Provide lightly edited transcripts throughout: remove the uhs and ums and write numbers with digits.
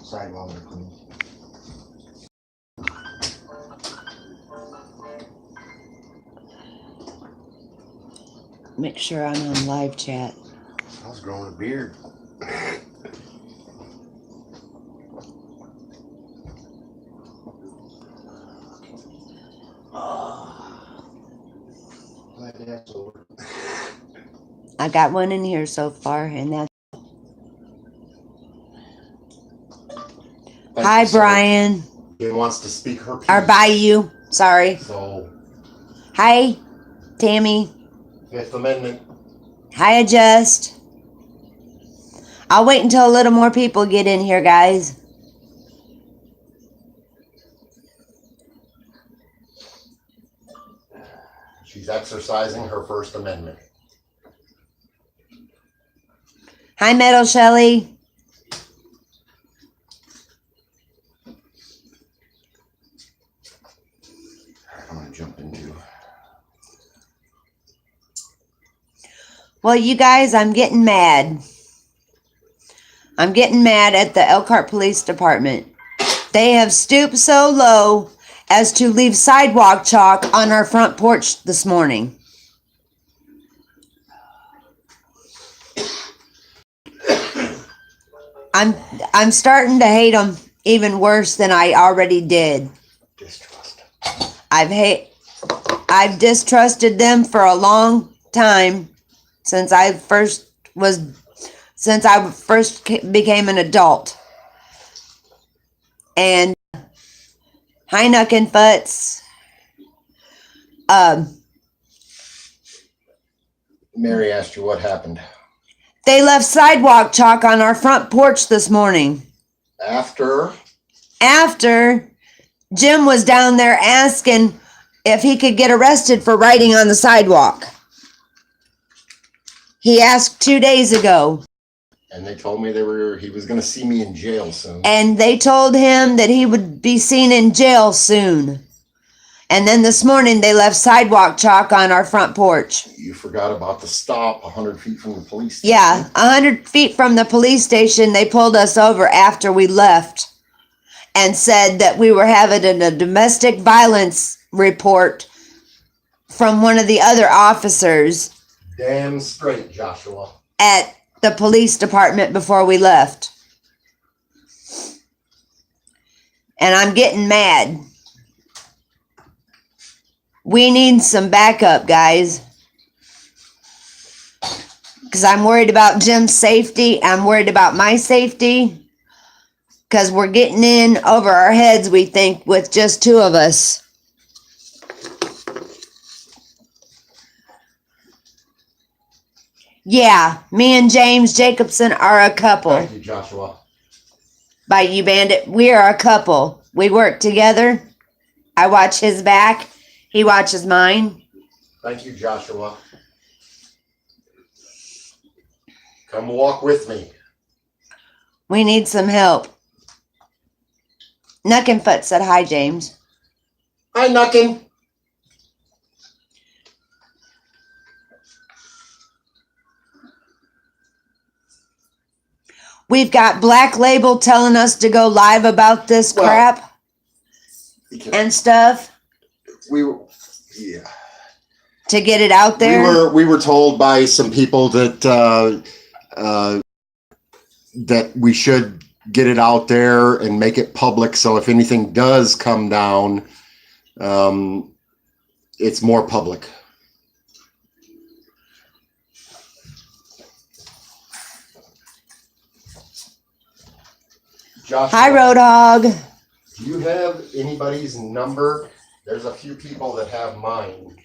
Sidewalls are clean. Make sure I'm on live chat. I was growing a beard. Glad that's over. I got one in here so far, and that's. Thank Hi, you, sir. Brian. He wants to speak her piece. Or by you. Sorry. So, Hi, Tammy. Fifth Amendment. Hi, Adjust. I'll wait until a little more people get in here, guys. She's exercising her First Amendment. Hi, Metal Shelly. I'm going to jump into. Well, you guys, I'm getting mad. I'm getting mad at the Elkhart Police Department. They have stooped so low as to leave sidewalk chalk on our front porch this morning. I'm starting to hate them even worse than I already did. Distrust. I've distrusted them for a long time since I first became an adult. And hi, Nuck and Futz. Mary asked you what happened. They left sidewalk chalk on our front porch this morning. After Jim was down there asking if he could get arrested for writing on the sidewalk. He asked 2 days ago. And they told me he was going to see me in jail soon. And they told him that he would be seen in jail soon. And then this morning they left sidewalk chalk on our front porch. You forgot about the stop 100 feet from the police station. Yeah, 100 feet from the police station, they pulled us over after we left and said that we were having a domestic violence report from one of the other officers. Damn straight, Joshua. At the police department before we left. And I'm getting mad. We need some backup, guys. Because I'm worried about Jim's safety. I'm worried about my safety. Because we're getting in over our heads, we think, with just two of us. Yeah, me and James Jacobson are a couple. Thank you, Joshua. By you, Bandit. We are a couple. We work together. I watch his back. He watches mine. Thank you, Joshua. Come walk with me. We need some help. Nuckenfoot said hi, James. Hi, Nuckin. We've got Black Label telling us to go live about this crap and stuff. Yeah. To get it out there. We were told by some people that that we should get it out there and make it public. So if anything does come down, it's more public. Joshua, Hi, Roadhog. Do you have anybody's number? There's a few people that have mine.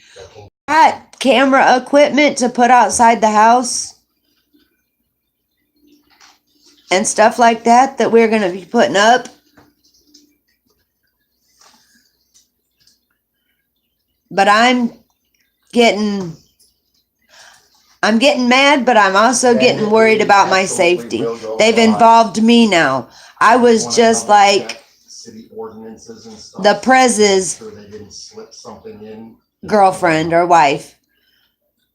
Got camera equipment to put outside the house and stuff like that we're going to be putting up. But I'm getting mad, but I'm also getting worried about my safety. They've involved me now. I was just like city ordinances and stuff. the Prez's Sure they didn't slip something in. Girlfriend or wife.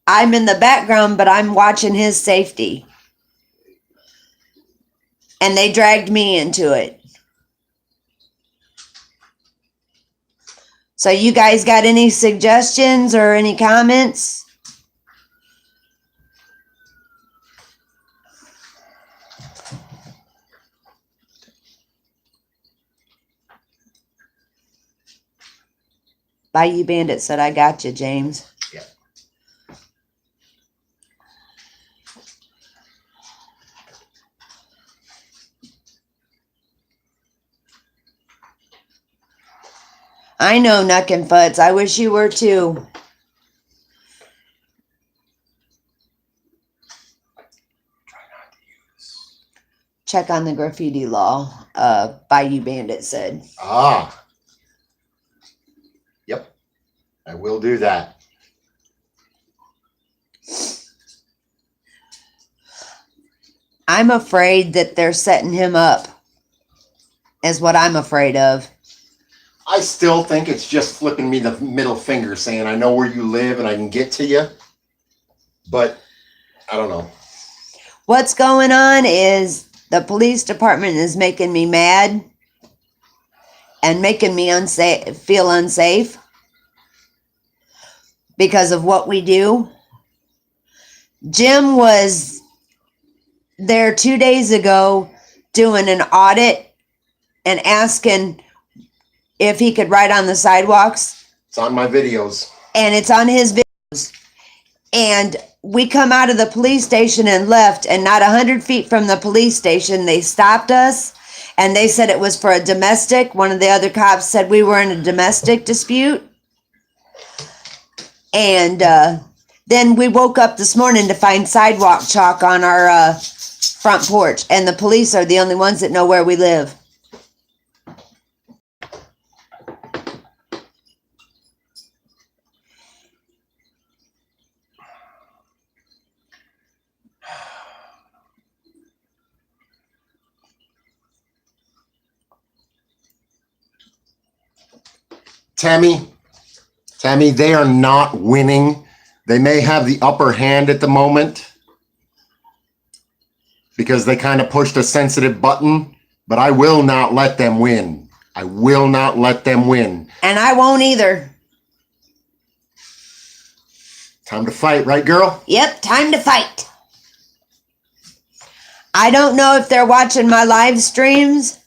I'm in the background, but I'm watching his safety. And they dragged me into it. So you guys got any suggestions or any comments? Bayou Bandit said, I got you, James. Yeah. I know, Nuck and Futz. I wish you were too. Check on the graffiti law, Bayou Bandit said. Ah. Yep. I will do that. I'm afraid that they're setting him up, is what I'm afraid of. I still think it's just flipping me the middle finger saying, I know where you live and I can get to you. But I don't know. What's going on is the police department is making me mad and making me feel unsafe because of what we do. Jim was there 2 days ago doing an audit and asking if he could ride on the sidewalks. It's on my videos. And it's on his videos. And we come out of the police station and left, and not 100 feet from the police station, they stopped us, and they said it was for a domestic. One of the other cops said we were in a domestic dispute. And then we woke up this morning to find sidewalk chalk on our front porch, and the police are the only ones that know where we live. Tammy, they are not winning. They may have the upper hand at the moment because they kind of pushed a sensitive button, but I will not let them win. I will not let them win. And I won't either. Time to fight, right, girl? Yep, time to fight. I don't know if they're watching my live streams,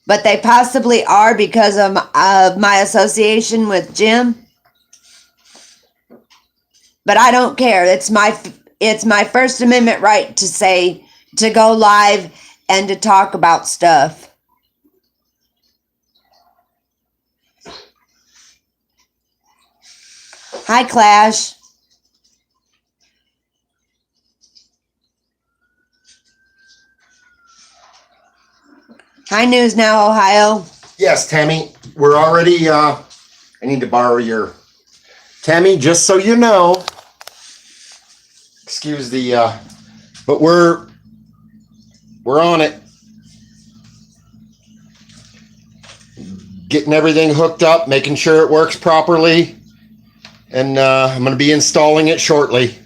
but they possibly are because of my association with Jim. But I don't care. It's my First Amendment right to go live and to talk about stuff. Hi, Clash. Hi, News Now, Ohio. Yes, Tammy, we're already, I need to borrow your, Tammy, just so you know, excuse the, but we're on it. Getting everything hooked up, making sure it works properly, and I'm going to be installing it shortly.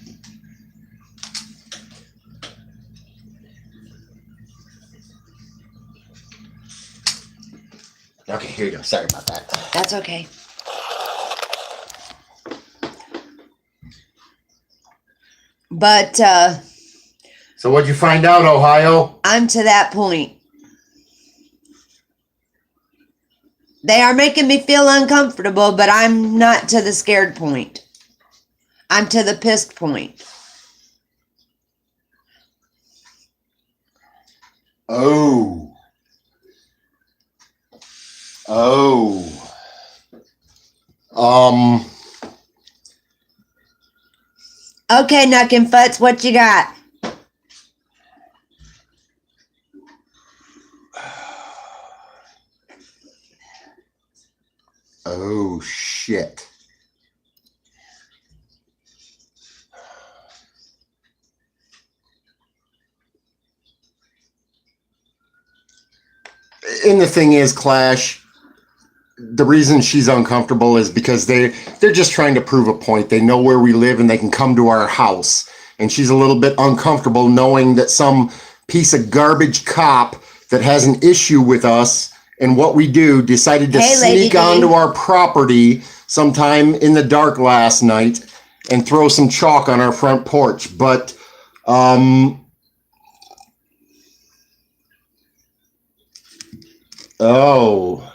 Okay, here you go. Sorry about that. That's okay. But So what'd you find out, Ohio? I'm to that point. They are making me feel uncomfortable, but I'm not to the scared point. I'm to the pissed point. Oh. Okay, Nuck and Futz, what you got? Oh, shit. And the thing is, Clash, the reason she's uncomfortable is because they're just trying to prove a point. They know where we live and they can come to our house. And she's a little bit uncomfortable knowing that some piece of garbage cop that has an issue with us and what we do decided to Hey, Lady sneak D. onto our property sometime in the dark last night and throw some chalk on our front porch. But oh,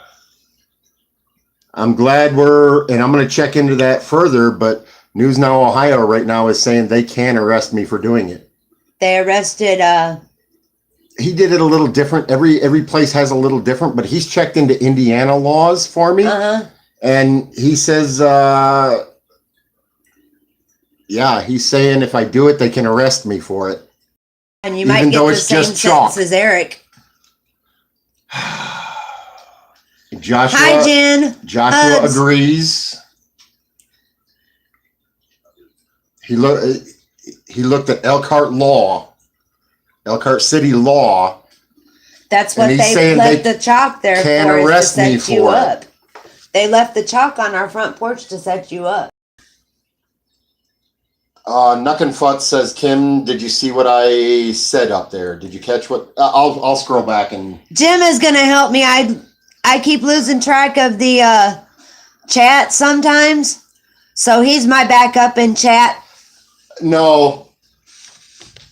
I'm glad and I'm going to check into that further, but News Now Ohio right now is saying they can arrest me for doing it. They arrested, He did it a little different. Every place has a little different, but he's checked into Indiana laws for me. And he says, yeah, he's saying if I do it, they can arrest me for it. and you Even might get though the it's same just chalk. sentence as Eric. Joshua, Hi, Jen. Joshua Hugs. agrees. He looked at Elkhart law, Elkhart City law. That's what And he's they saying left they the chalk there can't for, is arrest to me set you for it. up. They left the chalk on our front porch to set you up. Nuckenfut says, Kim, did you see what I said up there? Did you catch what? I'll scroll back and. Jim is gonna help me. I keep losing track of the chat sometimes, so he's my backup in chat. No,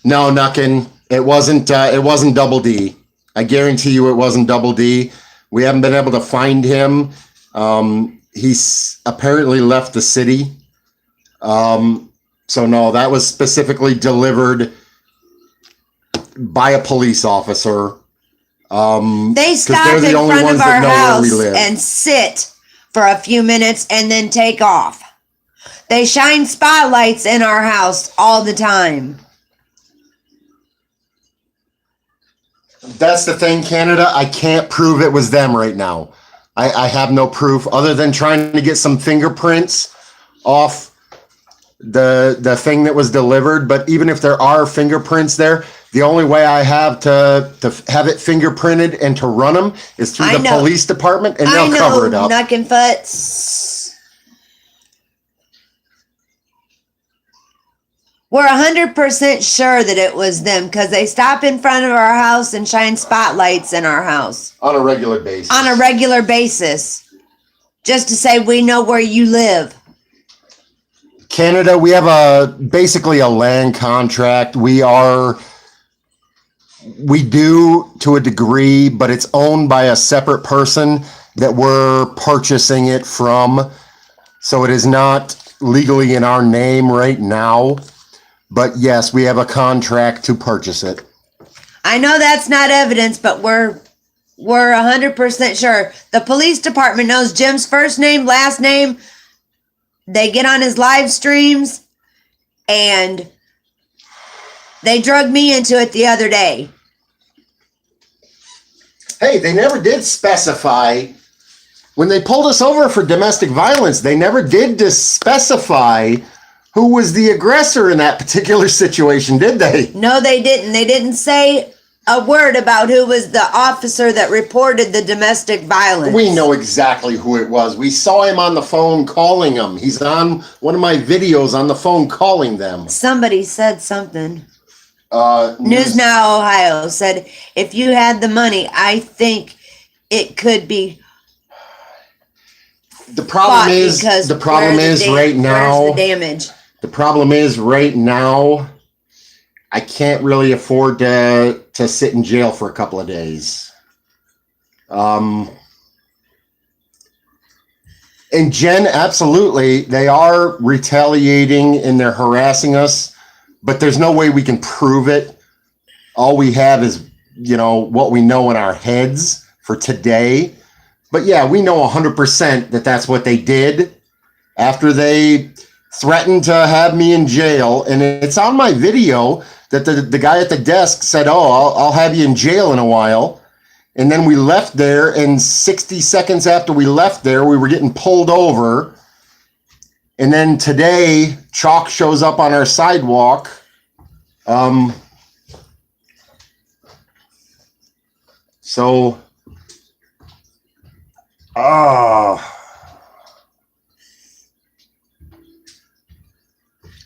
Nucken. It wasn't Double D. I guarantee you it wasn't Double D. We haven't been able to find him. He's apparently left the city. So no, that was specifically delivered by a police officer. They 'cause stop they're the in only front ones of that our know where house we live. and sit for a few minutes and then take off. They shine spotlights in our house all the time. That's the thing, Canada. I can't prove it was them right now. I have no proof other than trying to get some fingerprints off the thing that was delivered. But even if there are fingerprints there, the only way I have to have it fingerprinted and to run them is through I the know. police department, and they'll cover it up. Nuckenfutz. We're 100% sure that it was them because they stop in front of our house and shine spotlights in our house On a regular basis. on a regular basis, just to say we know where you live. Canada, we have basically a land contract. We do to a degree, but it's owned by a separate person that we're purchasing it from. So it is not legally in our name right now. But yes, we have a contract to purchase it. I know that's not evidence, but we're 100% sure. The police department knows Jim's first name, last name. They get on his live streams, and they drug me into it the other day. Hey, they never did specify when they pulled us over for domestic violence. They never did specify who was the aggressor in that particular situation, did they? No, they didn't. They didn't say a word about who was the officer that reported the domestic violence. We know exactly who it was. We saw him on the phone calling them. He's on one of my videos on the phone calling them. Somebody said something. News Now Ohio said, if you had the money, I think it could be. The problem is because right now. Where's the damage? The problem is right now, I can't really afford to sit in jail for a couple of days. And Jen, absolutely, they are retaliating and they're harassing us, but there's no way we can prove it. All we have is, what we know in our heads for today. But yeah, we know 100% that that's what they did after they threatened to have me in jail. And it's on my video that the guy at the desk said, I'll have you in jail in a while. And then we left there, and 60 seconds after we left there, we were getting pulled over. And then today, chalk shows up on our sidewalk.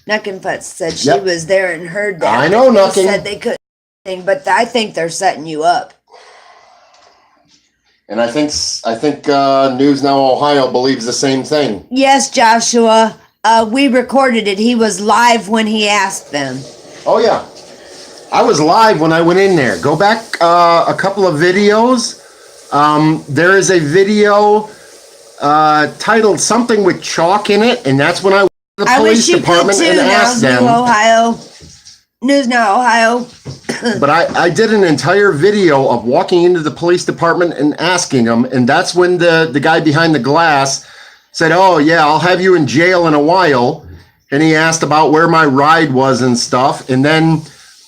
Nuckenfutz said she Yep. was there and heard that. I know, They Nucken. said they could but I think they're setting you up. And I think News Now Ohio believes the same thing. Yes, Joshua. We recorded it. He was live when he asked them. Oh yeah, I was live when I went in there. Go back a couple of videos. There is a video titled something with chalk in it, and that's when I went to the police department and asked them. News Now Ohio. But I did an entire video of walking into the police department and asking them, and that's when the guy behind the glass said, "Oh yeah, I'll have you in jail in a while." And he asked about where my ride was and stuff. And then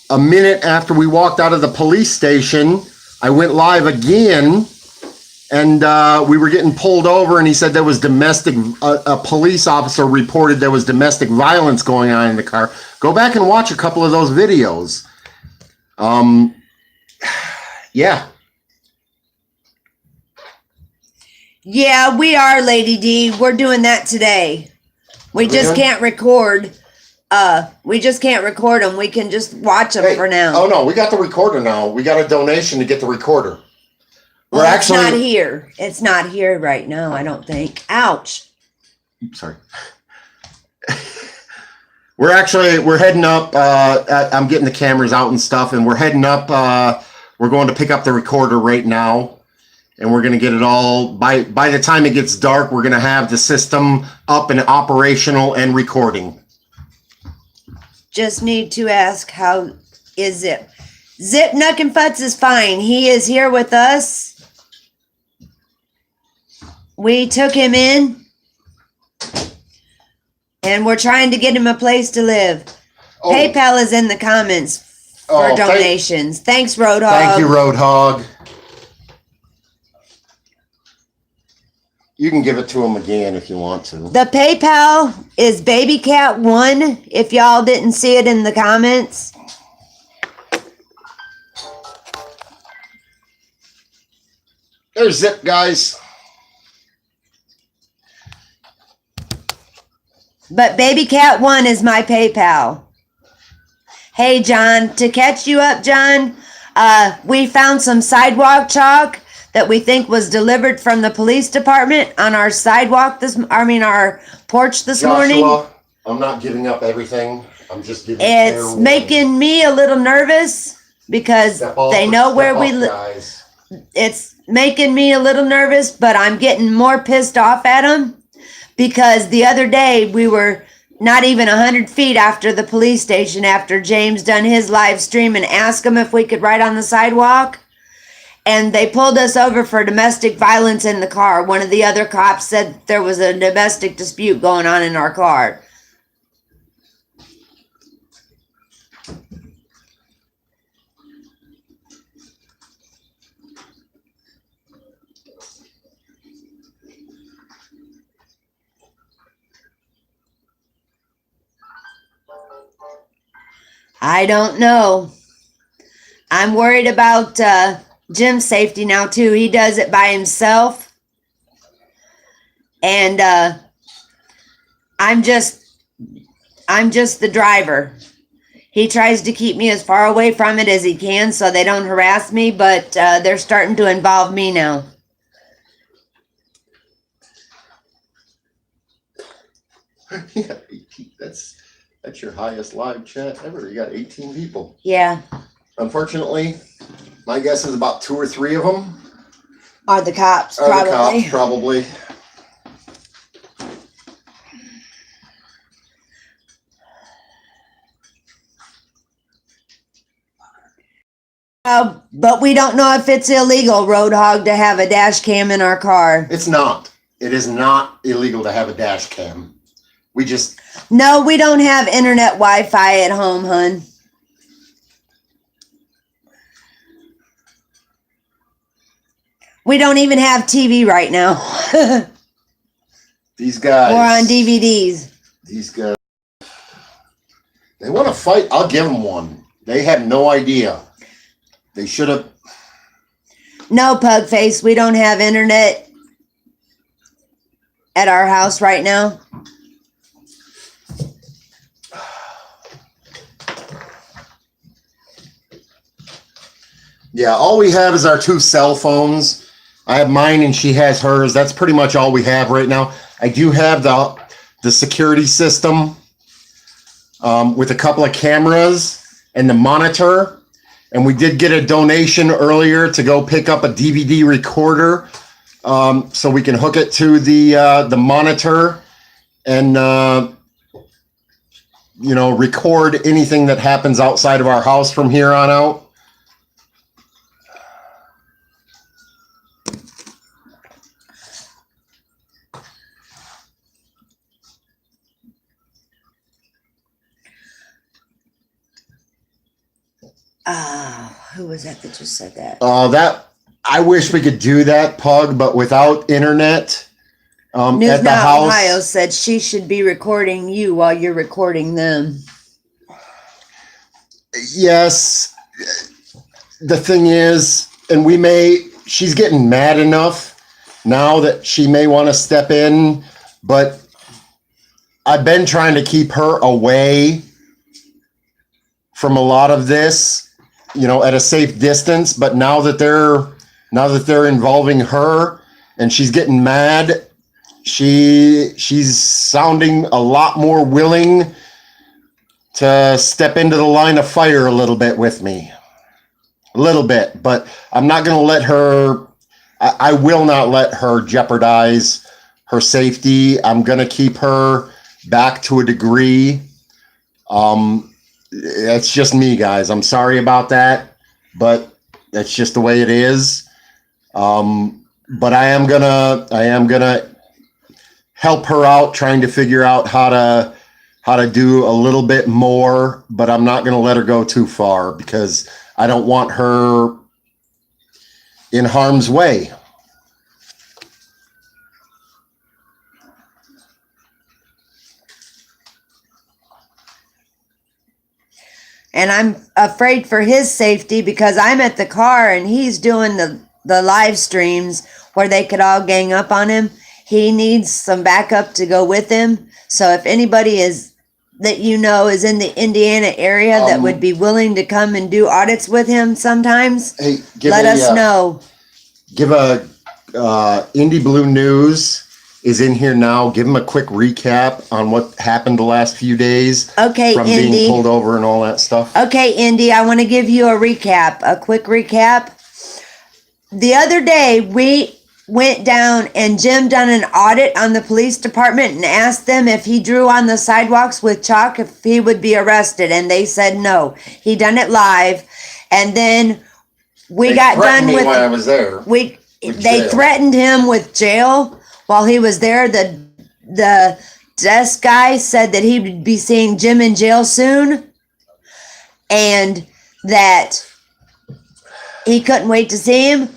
a minute after we walked out of the police station, I went live again, and we were getting pulled over, and he said there was a police officer reported there was domestic violence going on in the car. Go back and watch a couple of those videos. Yeah. Yeah, we are, Lady D. We're doing that today. We just can't record. We just can't record them. We can just watch them for now. Oh no, we got the recorder now. We got a donation to get the recorder. Well, it's not here. It's not here right now, I don't think. Ouch. Sorry. We're heading up. I'm getting the cameras out and stuff, and we're heading up. We're going to pick up the recorder right now, and we're going to get it all. By the time it gets dark, we're going to have the system up and operational and recording. Just need to ask, how is Zip? Zip Nuck and Futz is fine. He is here with us. We took him in, and we're trying to get him a place to live. Oh. PayPal is in the comments for donations. Thanks, Roadhog. Thank you, Roadhog. You can give it to him again if you want to. The PayPal is BabyCat1, if y'all didn't see it in the comments. There's Zip, guys. But BabyCat1 is my PayPal. Hey, John, to catch you up, John, we found some sidewalk chalk that we think was delivered from the police department on our sidewalk our porch this morning. I'm not giving up everything. I'm just giving It's making me a little nervous because they know where we live. It's making me a little nervous, but I'm getting more pissed off at them because the other day we were not even 100 feet after the police station after James done his live stream and asked him if we could ride on the sidewalk. And they pulled us over for domestic violence in the car. One of the other cops said there was a domestic dispute going on in our car. I don't know. I'm worried about Jim's safety now too. He does it by himself. And I'm just the driver. He tries to keep me as far away from it as he can so they don't harass me, but they're starting to involve me now. Yeah, that's your highest live chat ever. You got 18 people. Yeah. Unfortunately, my guess is about 2 or 3 of them are the cops. Probably. But we don't know if it's illegal, Roadhog, to have a dash cam in our car. It's not. It is not illegal to have a dash cam. No, we don't have internet Wi-Fi at home, hun. We don't even have TV right now. These guys. We're on DVDs. These guys. They want to fight. I'll give them one. They had no idea. They should have. No, Pugface. We don't have internet at our house right now. Yeah, all we have is our 2 cell phones. I have mine and she has hers. That's pretty much all we have right now. I do have the security system with a couple of cameras and the monitor. And we did get a donation earlier to go pick up a DVD recorder so we can hook it to the monitor and record anything that happens outside of our house from here on out. Who was that just said that? That I wish we could do that, Pug, but without internet News at the Now house. Ohio said she should be recording you while you're recording them. Yes. The thing is, and she's getting mad enough now that she may want to step in, but I've been trying to keep her away from a lot of this, at a safe distance. But now that they're involving her and she's getting mad, she's sounding a lot more willing to step into the line of fire a little bit with me. A little bit, but I'm not going to let her, I will not let her jeopardize her safety. I'm going to keep her back to a degree. It's just me, guys. I'm sorry about that, but that's just the way it is. But I am gonna help her out, trying to figure out how to do a little bit more, but I'm not gonna let her go too far because I don't want her in harm's way. And I'm afraid for his safety because I'm at the car and he's doing the live streams where they could all gang up on him. He needs some backup to go with him. So if anybody is in the Indiana area that would be willing to come and do audits with him sometimes, Hey, let us know. Give Indie Blue News is in here now. Give them a quick recap on what happened the last few days. Okay, from Indy. being pulled over and all that stuff. Okay, Indy, I want to give you a quick recap. The other day, we went down and Jim done an audit on the police department and asked them if he drew on the sidewalks with chalk, if he would be arrested. And they said no. He done it live. And then we got done with... when I was there. They jail. threatened him with jail while he was there. The desk guy said that he would be seeing Jim in jail soon and that he couldn't wait to see him.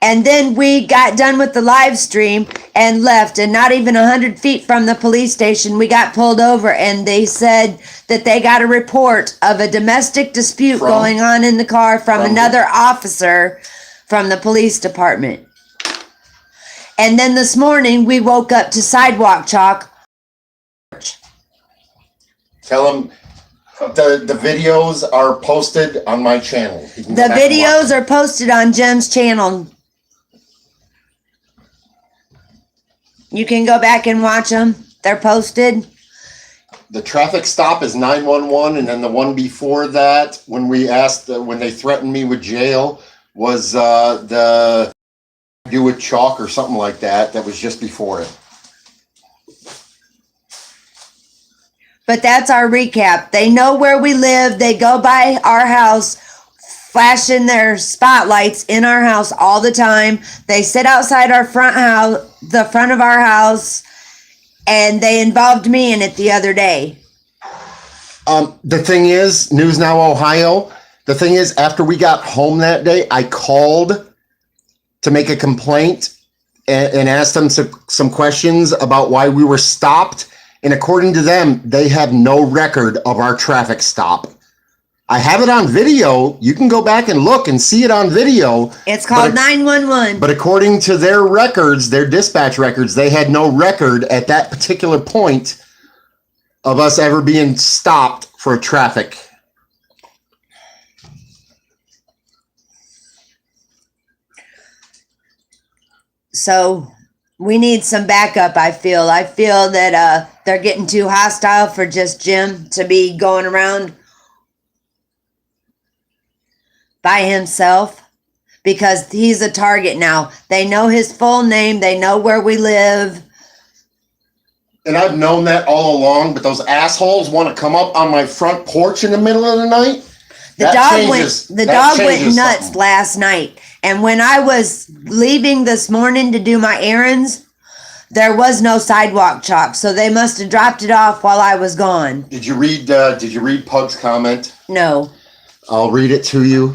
And then we got done with the live stream and left, and not even 100 feet from the police station, we got pulled over, and they said that they got a report of a domestic dispute going on in the car from another officer from the police department. And then this morning, we woke up to sidewalk chalk. Tell them the videos are posted on my channel. The videos are posted on Jim's channel. You can go back and watch them. They're posted. The traffic stop is 911, and then the one before that, when we asked, when they threatened me with jail, was the do with chalk or something like that. That was just before it. But that's our recap. They know where we live. They go by our house, flashing their spotlights in our house all the time. They sit outside our front house, the front of our house, and they involved me in it the other day. The thing is, News Now Ohio, the thing is, after we got home that day, I called to make a complaint and asked them some questions about why we were stopped. And according to them, they have no record of our traffic stop. I have it on video. You can go back and look and see it on video. It's called 911. But according to their records, their dispatch records, they had no record at that particular point of us ever being stopped for traffic. So we need some backup, I feel. I feel that they're getting too hostile for just Jim to be going around by himself because he's a target now. They know his full name, they know where we live. And I've known that all along, but those assholes want to come up on my front porch in the middle of the night. The dog went nuts last night. And when I was leaving this morning to do my errands, there was no sidewalk chalk, so they must have dropped it off while I was gone. Did you read Pug's comment? No. I'll read it to you.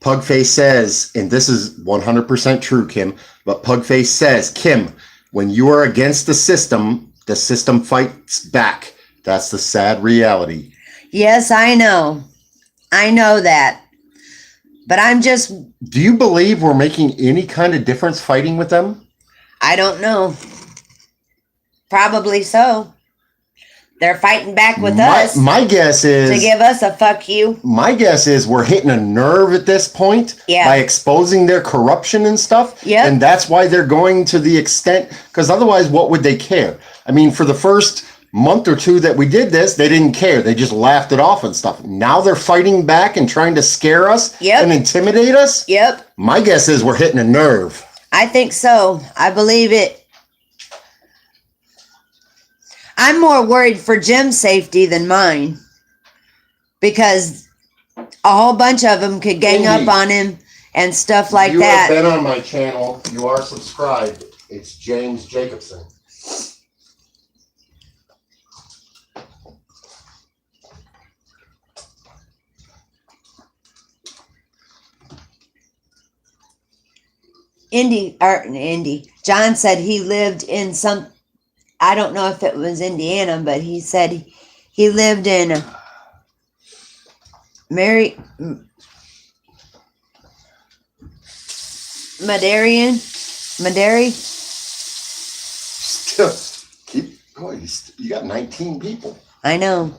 Pugface says, and this is 100% true, Kim, but Pugface says, Kim, when you are against the system fights back. That's the sad reality. Yes, I know. I know that. But I'm just... Do you believe we're making any kind of difference fighting with them? I don't know. Probably so. They're fighting back with us. My guess is... To give us a fuck you. My guess is we're hitting a nerve at this point by exposing their corruption and stuff. Yeah. And that's why they're going to the extent... Because otherwise, what would they care? I mean, for the first month or two that we did this, they didn't care. They just laughed it off and stuff. Now they're fighting back and trying to scare us and intimidate us. Yep. My guess is we're hitting a nerve. I think so. I believe it. I'm more worried for Jim's safety than mine. Because a whole bunch of them could gang up on him and stuff like that. You have been on my channel. You are subscribed. It's James Jacobson. John said he lived in some, I don't know if it was Indiana, but he said he lived in Madary. Still, keep going. You got 19 people. I know.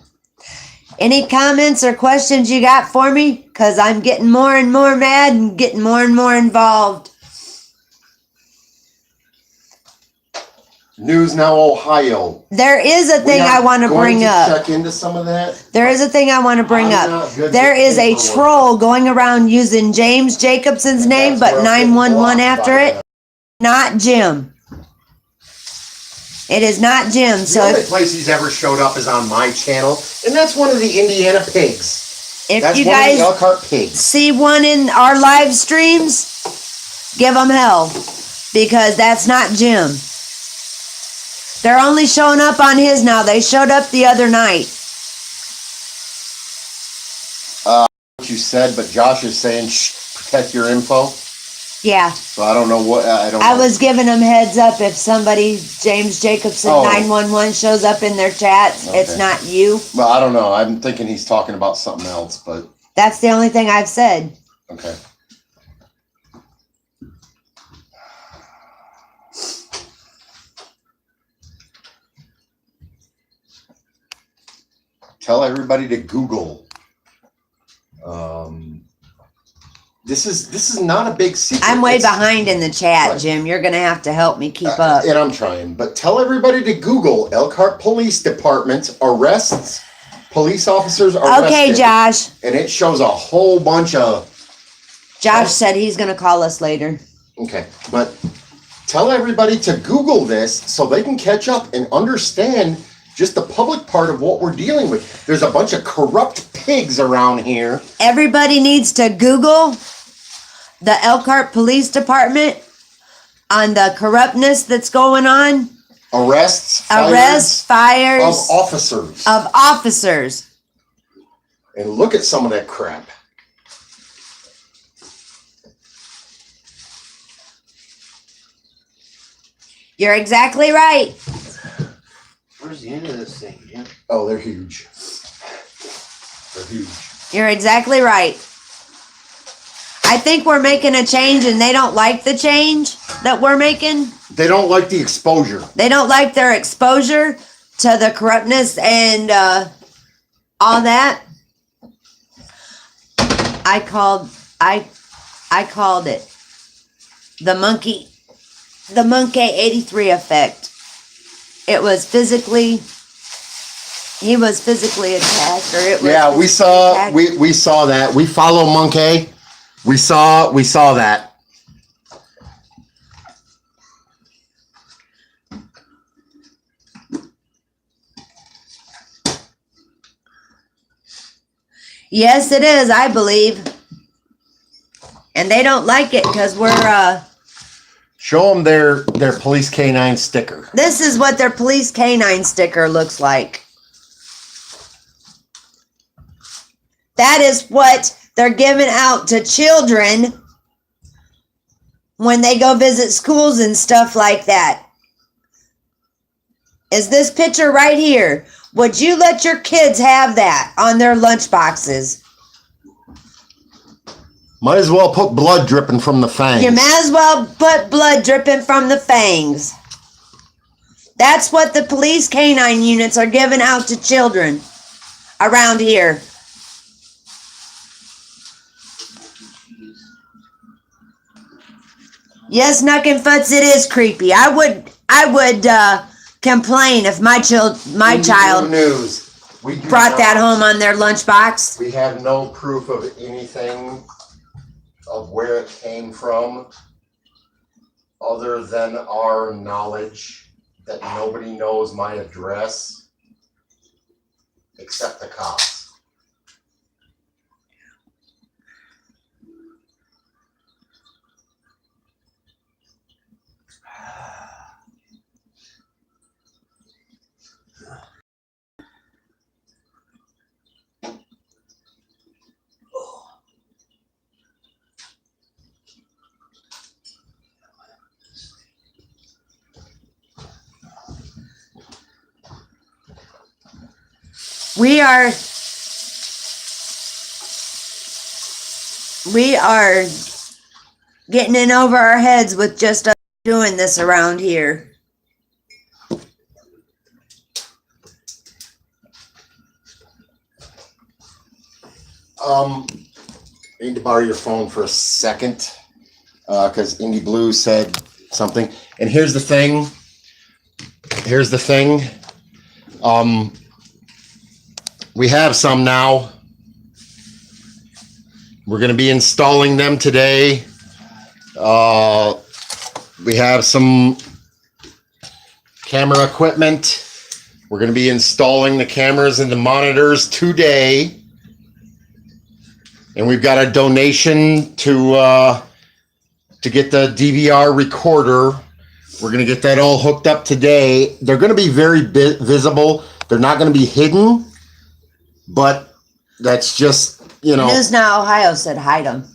Any comments or questions you got for me? Because I'm getting more and more mad and getting more and more involved. News Now Ohio. There is a thing I want to bring up. Check into some of that. There is a thing I want to bring up. There is a troll going around using James Jacobson's name, but 911 after it. Not Jim. It is not Jim. The only place he's ever showed up is on my channel, and that's one of the Indiana pigs. If you guys Elkhart pigs. see one in our live streams, give them hell, because that's not Jim. They're only showing up on his now. They showed up the other night. What you said, but Josh is saying protect your info. Yeah. So I don't know what I was giving them heads up if somebody, James Jacobson 911 shows up in their chats, it's not you. Well, I don't know. I'm thinking he's talking about something else, but that's the only thing I've said. Okay. Tell everybody to Google. This is not a big secret. I'm way behind in the chat, Jim. You're gonna have to help me keep up. And I'm trying, but tell everybody to Google Elkhart Police Department arrests police officers arrested. Okay, Josh. And it shows a whole bunch of. Josh said he's gonna call us later. Okay, but tell everybody to Google this so they can catch up and understand just the public part of what we're dealing with. There's a bunch of corrupt pigs around here. Everybody needs to Google the Elkhart Police Department on the corruptness that's going on. Arrests, fires of officers. Of officers. And look at some of that crap. You're exactly right. Where's the end of this thing, Jim? Oh, they're huge. They're huge. You're exactly right. I think we're making a change and they don't like the change that we're making. They don't like the exposure. They don't like their exposure to the corruptness and all that. I called it the monkey the Monkey 83 effect. He was physically attacked, or it was Yeah, we saw attacked. we saw that. We follow Monkey. We saw that. Yes, it is, I believe. And they don't like it because we're Show them their police canine sticker. this is what their police canine sticker looks like. That is what they're giving out to children when they go visit schools and stuff like that. Is this picture right here? Would you let your kids have that on their lunch boxes? Might as well put blood dripping from the fangs. You might as well put blood dripping from the fangs. That's what the police canine units are giving out to children around here. Yes, Knuckenfutz, it is creepy. I would complain if my child News. We do brought that not- home on their lunchbox. We have no proof of anything of where it came from, other than our knowledge that nobody knows my address except the cops. We are getting in over our heads with just us doing this around here. I need to borrow your phone for a second, because Indy Blue said something. And here's the thing. We have some now. We're going to be installing them today. We have some camera equipment. We're going to be installing the cameras and the monitors today. And we've got a donation to get the DVR recorder. We're going to get that all hooked up today. They're going to be very visible. They're not going to be hidden, but that's just, you know. News Now Ohio said hide them.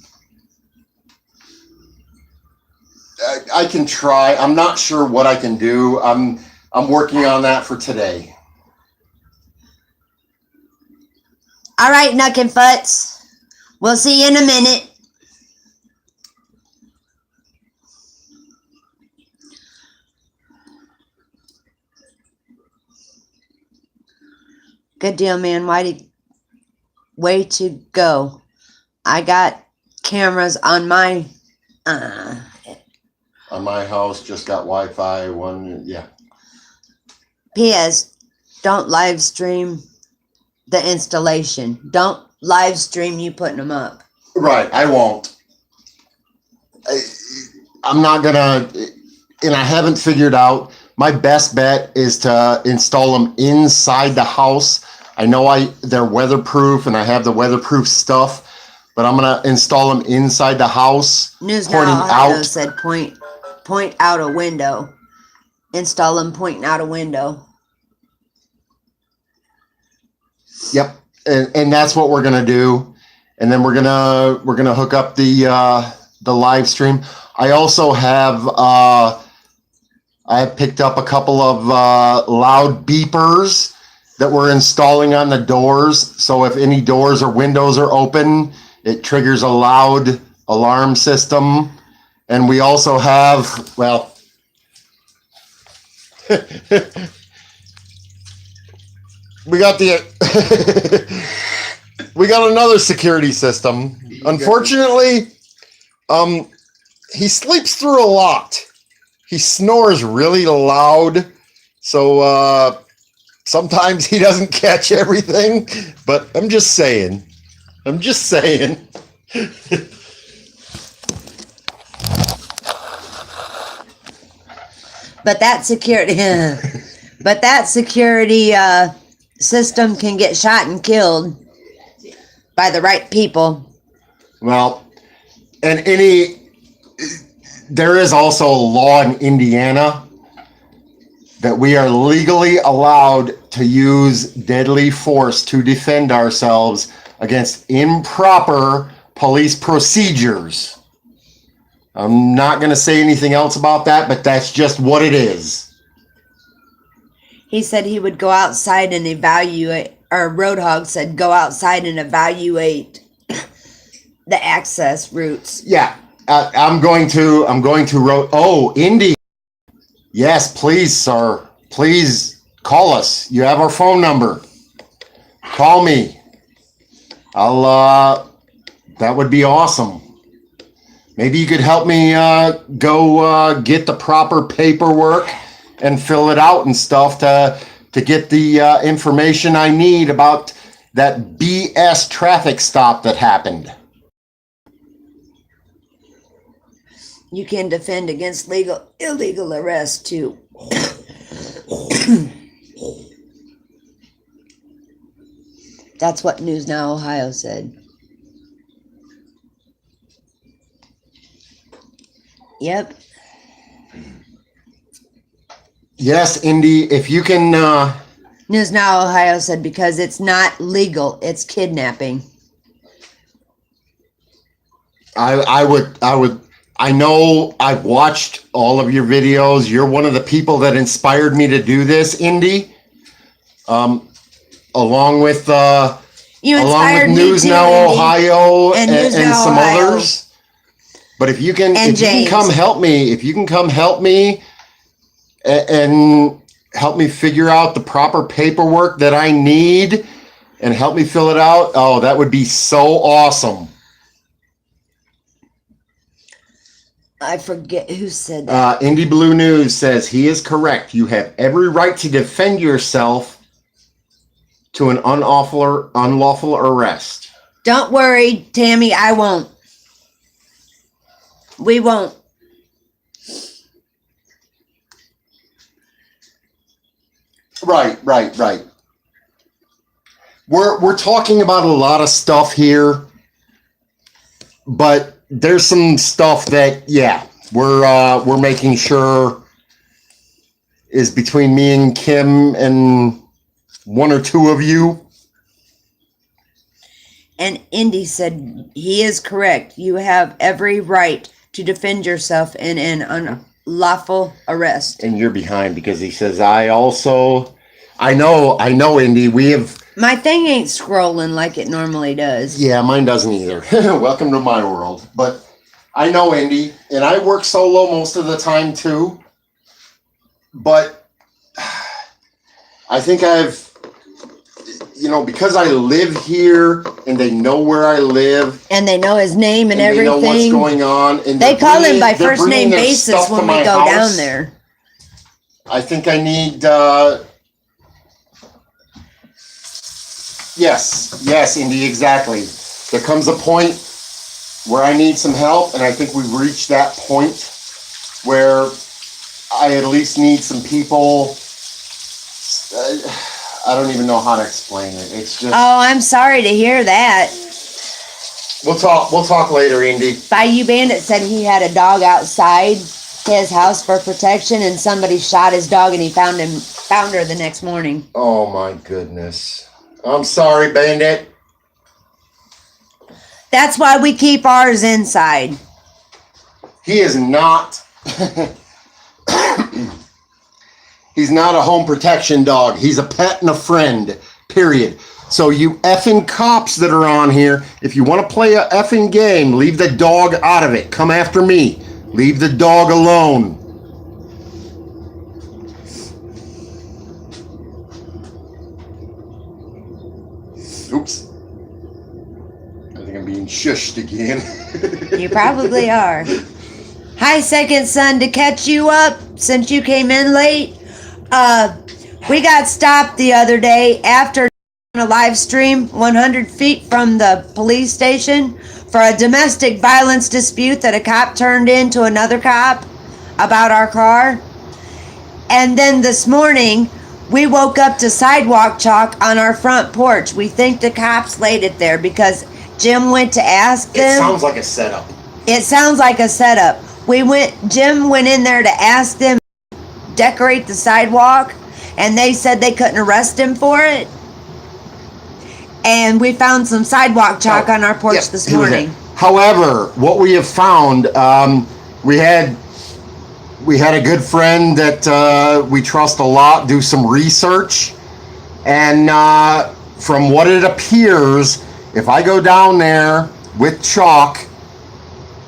I can try. I'm not sure what I can do. I'm working on that for today. All right, Knuckenfutz. We'll see you in a minute. Good deal, man. Whitey. Way to go. I got cameras on my On my house, just got Wi-Fi one. Yeah. P.S. Don't live stream the installation. Don't live stream you putting them up. Right. I won't. I'm not gonna, and I haven't figured out. My best bet is to install them inside the house. I know they're weatherproof and I have the weatherproof stuff, but I'm gonna install them inside the house. News pointing Now Ohio out. said point out a window. Install them pointing out a window. Yep, and that's what we're gonna do, and then we're gonna hook up the live stream. I also have I picked up a couple of loud beepers that we're installing on the doors. So if any doors or windows are open, it triggers a loud alarm system. And we also have, well, we got we got another security system. Unfortunately, he sleeps through a lot. He snores really loud, so sometimes he doesn't catch everything. But I'm just saying. I'm just saying. But that security, system can get shot and killed by the right people. Well, and there is also a law in Indiana that we are legally allowed to use deadly force to defend ourselves against improper police procedures. I'm not going to say anything else about that, but that's just what it is. He said he would go outside and evaluate, or Roadhog said go outside and evaluate the access routes. Yeah, I'm going to Indy. Yes, please, sir. Please call us. You have our phone number. Call me. That would be awesome. Maybe you could help me go get the proper paperwork and fill it out and stuff to get the information I need about that BS traffic stop that happened. You can defend against illegal arrest too. That's what News Now Ohio said. Yep. Yes, Indy, if you can News Now Ohio said because it's not legal, it's kidnapping. I know I've watched all of your videos. You're one of the people that inspired me to do this, Indy. Along with News Now Ohio and some others. But if you can come help me and help me figure out the proper paperwork that I need and help me fill it out, oh, that would be so awesome. I forget who said that. Indy Blue News says he is correct. You have every right to defend yourself to an unlawful arrest. Don't worry, Tammy, I won't. We won't. Right. We're talking about a lot of stuff here, but there's some stuff that, yeah, we're making sure is between me and Kim and one or two of you. And Indy said he is correct. You have every right to defend yourself in an unlawful arrest. And you're behind because he says, I know, Indy, we have... My thing ain't scrolling like it normally does. Yeah, mine doesn't either. Welcome to my world. But I know, Indy, and I work solo most of the time too. But I think because I live here and they know where I live. And they know his name and everything. They know what's going on. And they call him by first name basis when we go down there. I think I need... Yes, Indy, exactly. There comes a point where I need some help, and I think we've reached that point where I at least need some people. I don't even know how to explain it. It's just... Oh, I'm sorry to hear that. We'll talk later, Indy. Bayou Bandit said he had a dog outside his house for protection, and somebody shot his dog, and he found her the next morning. Oh my goodness. I'm sorry, Bandit. That's why we keep ours inside. He is not... He's not a home protection dog. He's a pet and a friend, period. So you effing cops that are on here, if you want to play a effing game, leave the dog out of it. Come after me. Leave the dog alone. Oops. I think I'm being shushed again. You probably are. Hi, second son, to catch you up since you came in late. We got stopped the other day after a live stream 100 feet from the police station for a domestic violence dispute that a cop turned into another cop about our car. And then this morning, we woke up to sidewalk chalk on our front porch. We think the cops laid it there because Jim went to ask them. It sounds like a setup. It sounds like a setup. Jim went in there to ask them to decorate the sidewalk, and they said they couldn't arrest him for it. And we found some sidewalk chalk on our porch Yep, this he was morning. there. However, what we have found, we had a good friend that we trust a lot do some research, and from what it appears, if I go down there with chalk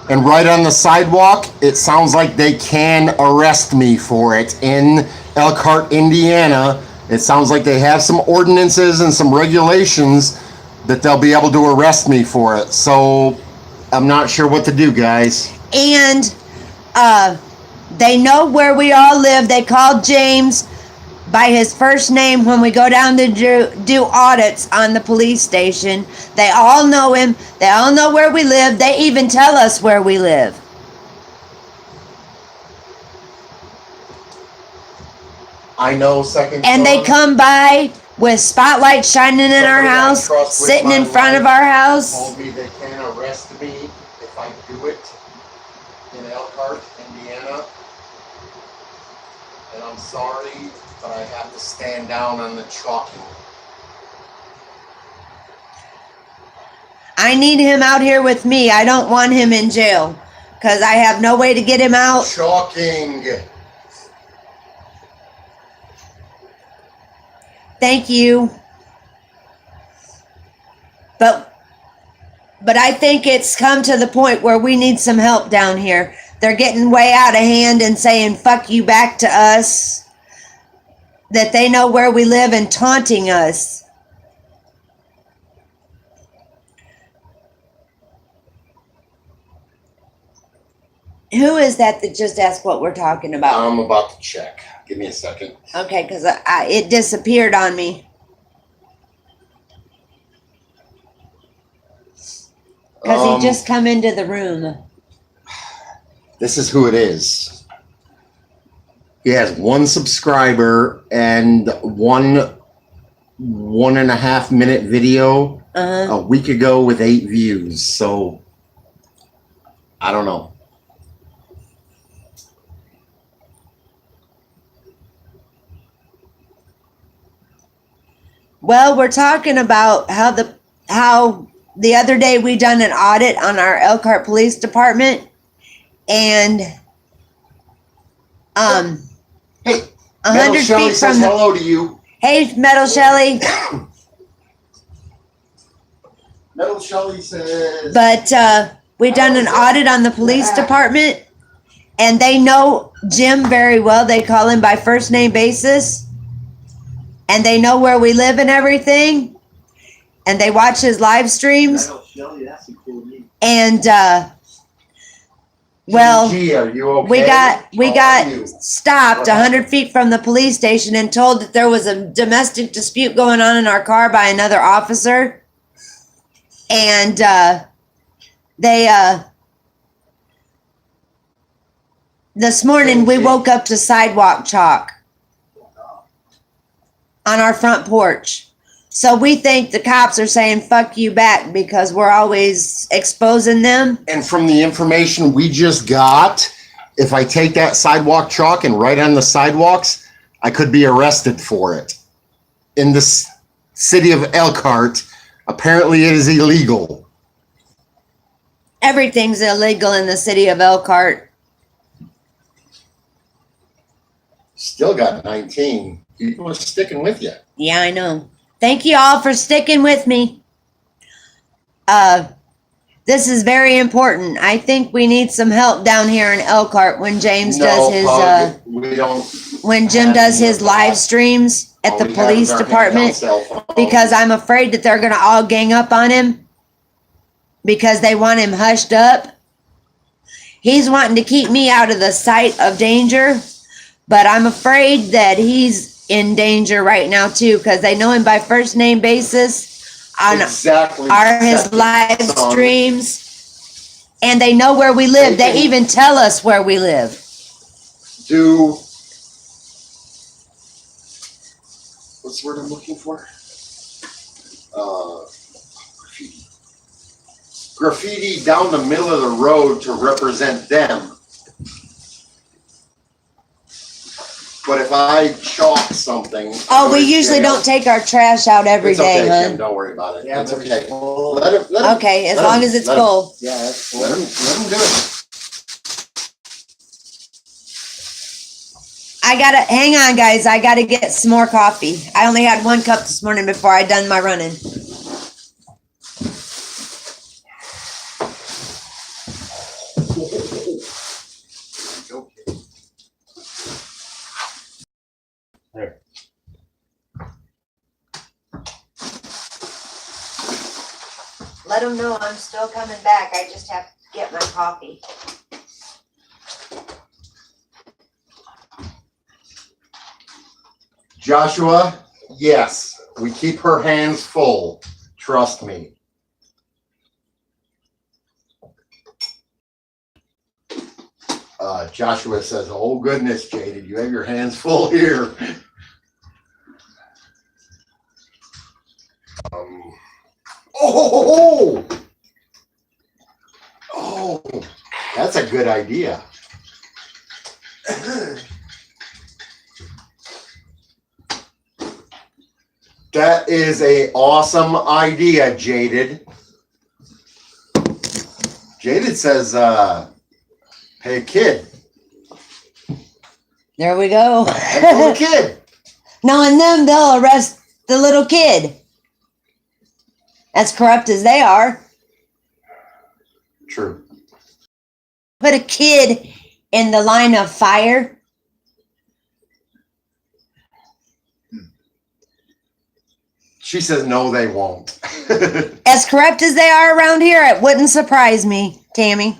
and write on the sidewalk, it sounds like they can arrest me for it in Elkhart, Indiana. It sounds like they have some ordinances and some regulations that they'll be able to arrest me for it. So I'm not sure what to do, guys. And they know where we all live. They called James by his first name when we go down to do audits on the police station. They all know him. They all know where we live. They even tell us where we live. I know, second. And they come by with spotlights shining in our house, sitting in front of our house. Told me they can arrest me if I do it in Elkhart, Indiana. And I'm sorry, but I have to stand down on the chalking. I need him out here with me. I don't want him in jail because I have no way to get him out. Chalking. Thank you. But I think it's come to the point where we need some help down here. They're getting way out of hand and saying fuck you back to us. That they know where we live and taunting us. Who is that just asked what we're talking about? I'm about to check. Give me a second. Okay, because it disappeared on me. Because he just come into the room. This is who it is. He has one subscriber and one 1.5 minute video a week ago with 8 views. So I don't know. Well, we're talking about how the other day we done an audit on our Elkhart Police Department, and Hey, 100 Shelley feet says from the. hello to you. Hey, Metal Shelley. Metal Shelley says. But we done an audit on the police department, and they know Jim very well. They call him by first name basis. And they know where we live and everything. And they watch his live streams. And well, Gee, are you okay? we How are you? got stopped 100 feet from the police station and told that there was a domestic dispute going on in our car by another officer. And this morning we woke up to sidewalk chalk on our front porch. So we think the cops are saying fuck you back because we're always exposing them. And from the information we just got, if I take that sidewalk chalk and write on the sidewalks, I could be arrested for it. In the city of Elkhart, apparently it is illegal. Everything's illegal in the city of Elkhart. Still got 19. People are sticking with you. Yeah, I know. Thank you all for sticking with me. This is very important. I think we need some help down here in Elkhart when James does his we don't. when Jim does his live streams at the police department, because I'm afraid that they're gonna all gang up on him because they want him hushed up. He's wanting to keep me out of the sight of danger, but I'm afraid that he's in danger right now too, because they know him by first name basis on Exactly. his live Son. streams, and they know where we live. They can- even tell us where we live. Do what's the word I'm looking for? Graffiti. Graffiti down the middle of the road to represent them. But if I chalk something, Oh, we usually don't take our trash out every it's day, okay, hun. Kim, don't worry about it. Yeah, It's but okay. it's full. Let him. Okay, as let long him- as it's let him- full. Yeah, that's Let him do it. I gotta hang on, guys. I gotta get some more coffee. I only had 1 cup this morning before I done my running. Okay. There. Let them know I'm still coming back. I just have to get my coffee. Joshua, yes, we keep her hands full. Trust me. Joshua says, "Oh goodness, Jaded, you have your hands full here." Oh, that's a good idea. That is a awesome idea, Jaded. Jaded says, "Hey, kid, There we go. little kid." Knowing them, they'll arrest the little kid. As corrupt as they are. True. Put a kid in the line of fire. She says, "No, they won't." As corrupt as they are around here, it wouldn't surprise me, Tammy.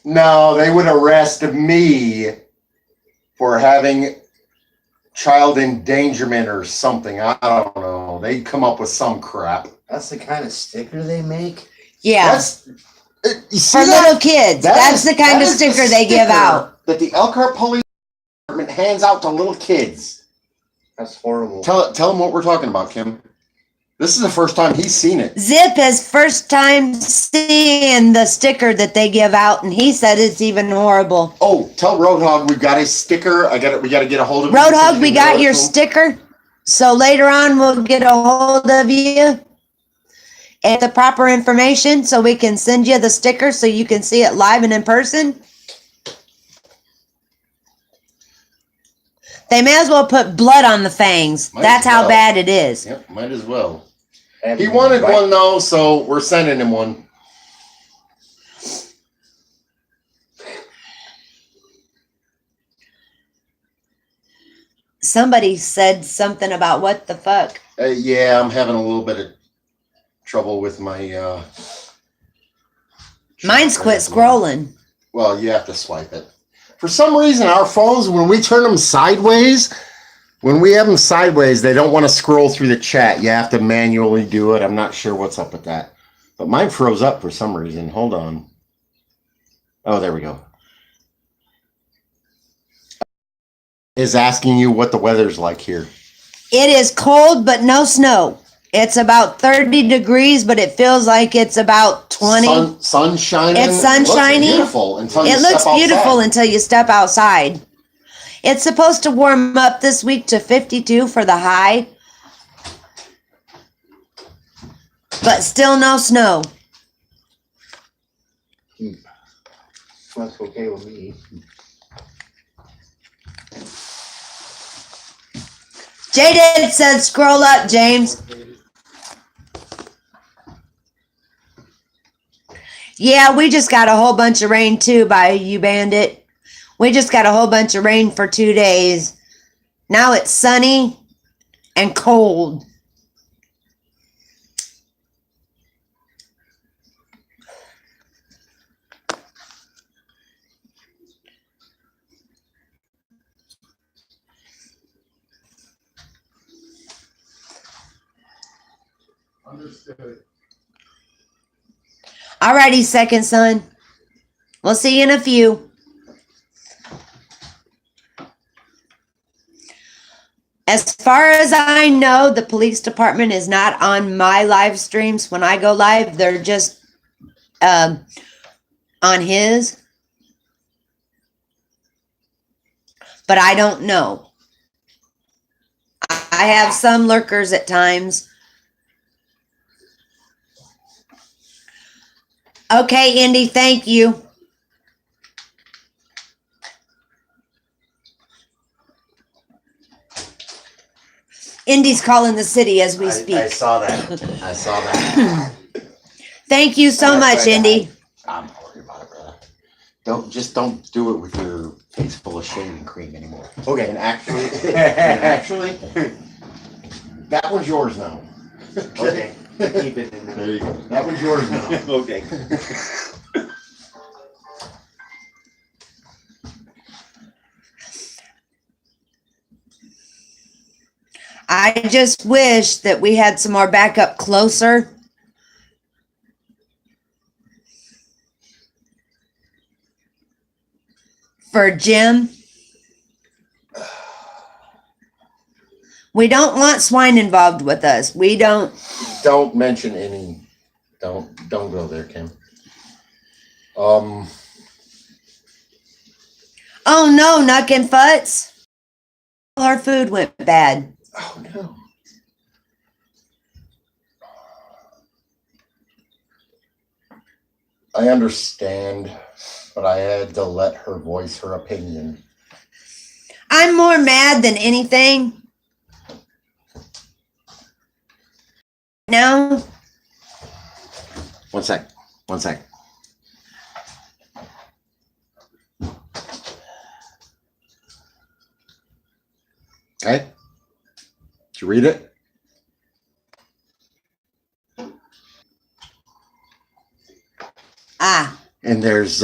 No, they would arrest me for having child endangerment or something. I don't know. They'd come up with some crap. That's the kind of sticker they make. Yeah. That's you see For that? little kids. That That's is- the kind that of is the sticker they give sticker out. that the Elkhart Police Department hands out to little kids. That's horrible. Tell them what we're talking about, Kim. This is the first time he's seen it. Zip is first time seeing the sticker that they give out, and he said it's even horrible. Oh, tell Roadhog we've got his sticker. We got to get a hold of him. Roadhog, we You can got mail it your to him. sticker. So later on, we'll get a hold of you and the proper information so we can send you the sticker so you can see it live and in person. They may as well put blood on the fangs. Might That's as how well. bad it is. Yep, might as well. And He wanted right- one though, so we're sending him one. Somebody said something about what the fuck. Yeah, I'm having a little bit of trouble with my. Mine's quit scrolling. Well, you have to swipe it. For some reason, our phones, when we turn them sideways, when we have them sideways, they don't want to scroll through the chat. You have to manually do it. I'm not sure what's up with that. But mine froze up for some reason. Hold on. Oh, there we go. Is asking you what the weather's like here. It is cold, but no snow. It's about 30 degrees, but it feels like it's about 20. Sun shining. It's sunshiny. It looks beautiful until you It looks step beautiful outside. until you step outside. It's supposed to warm up this week to 52 for the high, but still no snow. That's okay with me. Jaden said scroll up, James. Yeah, we just got a whole bunch of rain too by you, Bandit. We just got a whole bunch of rain for 2 days. Now it's sunny and cold. Alrighty, second son. We'll see you in a few. As far as I know, the police department is not on my live streams. When I go live, they're just on his. But I don't know. I have some lurkers at times. Okay, Indy, thank you. Indy's calling the city as we speak. I saw that. I saw that. Thank you so much, Indy. I'm not worried about it, brother. Don't do it with your face full of shaving cream anymore. Okay, and actually, that one's yours now. Okay. Keep it in There there. you go. That one's yours now. Okay. I just wish that we had some more backup closer. For Jim. We don't want swine involved with us. We don't. Don't mention any. Don't go there, Kim. Oh no, Nuck and Futz. Our food went bad. Oh no. I understand, but I had to let her voice her opinion. I'm more mad than anything. No. One sec. Okay. Did you read it? Ah. And there's